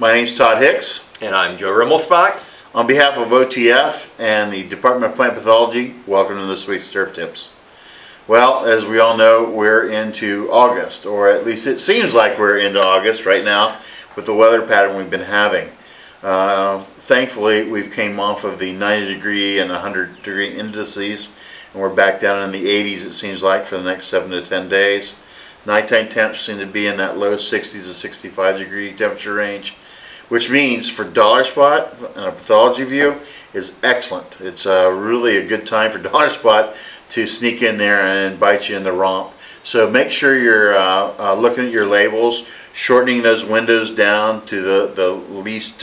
My name's Todd Hicks. And I'm Joe Rimmelsbach. On behalf of OTF and the Department of Plant Pathology, welcome to this week's Turf Tips. Well, as we all know, we're into August, or at least it seems like we're into August right now with the weather pattern we've been having. Thankfully, we've came off of the 90-degree and 100-degree indices, and we're back down in the 80s, it seems like, for the next 7 to 10 days. Nighttime temps seem to be in that low 60s to 65-degree temperature range, which means for dollar spot and a pathology view is excellent. It's really a good time for dollar spot to sneak in there and bite you in the romp. So make sure you're looking at your labels, shortening those windows down to the least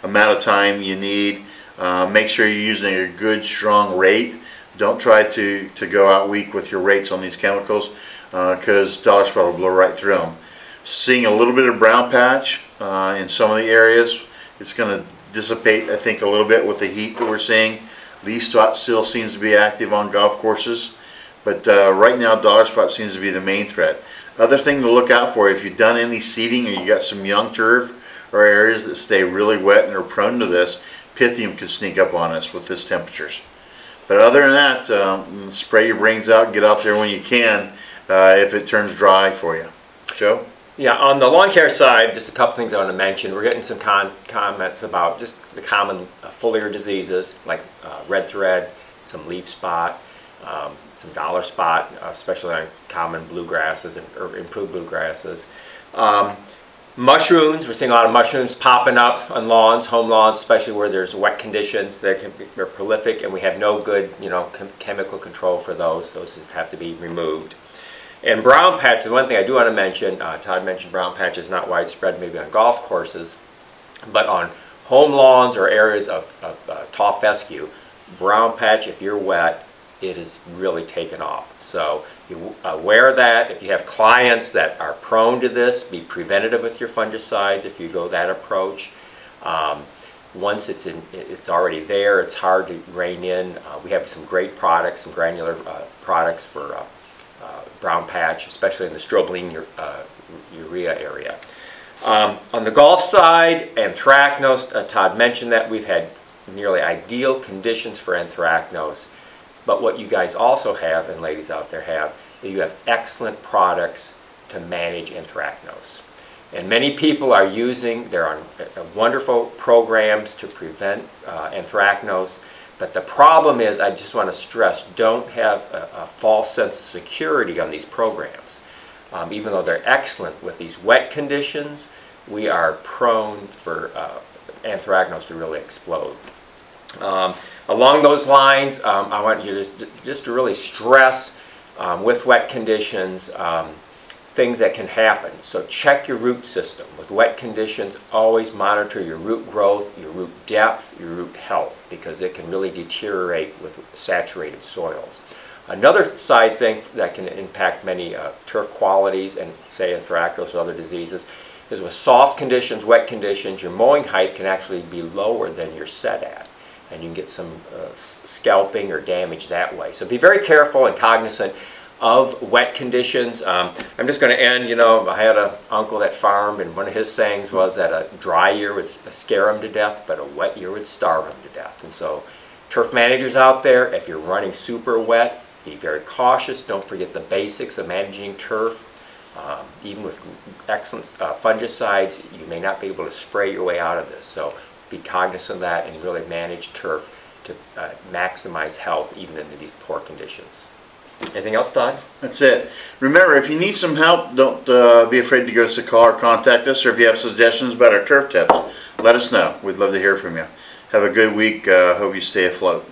amount of time you need. Make sure you're using a good strong rate. Don't try to go out weak with your rates on these chemicals because dollar spot will blow right through them. Seeing a little bit of brown patch in some of the areas. It's going to dissipate, I think, a little bit with the heat that we're seeing. Leaf spot still seems to be active on golf courses, but right now dollar spot seems to be the main threat. Other thing to look out for, if you've done any seeding or you got some young turf or areas that stay really wet and are prone to this, pythium could sneak up on us with this temperatures. But other than that, spray your brains out, get out there when you can if it turns dry for you. Joe? Yeah, on the lawn care side, just a couple things I want to mention. We're getting some comments about just the common foliar diseases like red thread, some leaf spot, some dollar spot, especially on common bluegrasses or improved bluegrasses. Mushrooms, we're seeing a lot of mushrooms popping up on lawns, home lawns, especially where there's wet conditions. They're prolific, and we have no good, chemical control for those. Those just have to be removed. And brown patch, the one thing I do want to mention, Todd mentioned brown patch is not widespread maybe on golf courses, but on home lawns or areas of tall fescue, brown patch, if you're wet, it is really taken off. So you aware of that. If you have clients that are prone to this, be preventative with your fungicides if you go that approach. Once it's already there, it's hard to rein in. We have some great products, some granular products for brown patch, especially in the strobilurin urea area. On the golf side, anthracnose, Todd mentioned that we've had nearly ideal conditions for anthracnose, but what you guys also have, and ladies out there have, is you have excellent products to manage anthracnose. And many people are using, they're on wonderful programs to prevent anthracnose. But the problem is, I just want to stress, don't have a false sense of security on these programs. Even though they're excellent with these wet conditions, we are prone for anthracnose to really explode. Along those lines, I want you just to really stress with wet conditions, things that can happen. So check your root system. With wet conditions, always monitor your root growth, your root depth, your root health, because it can really deteriorate with saturated soils. Another side thing that can impact many turf qualities and say anthracnose or other diseases is with soft conditions, wet conditions, your mowing height can actually be lower than you're set at, and you can get some scalping or damage that way. So be very careful and cognizant of wet conditions. I'm just going to end, I had an uncle that farmed, and one of his sayings was that a dry year would scare him to death, but a wet year would starve him to death. And so turf managers out there, if you're running super wet, be very cautious. Don't forget the basics of managing turf. Even with excellent fungicides, you may not be able to spray your way out of this. So be cognizant of that and really manage turf to maximize health even in these poor conditions. Anything else, Todd? That's it. Remember, if you need some help, don't be afraid to give us a call or contact us, or if you have suggestions about our turf tips, let us know. We'd love to hear from you. Have a good week. Hope you stay afloat.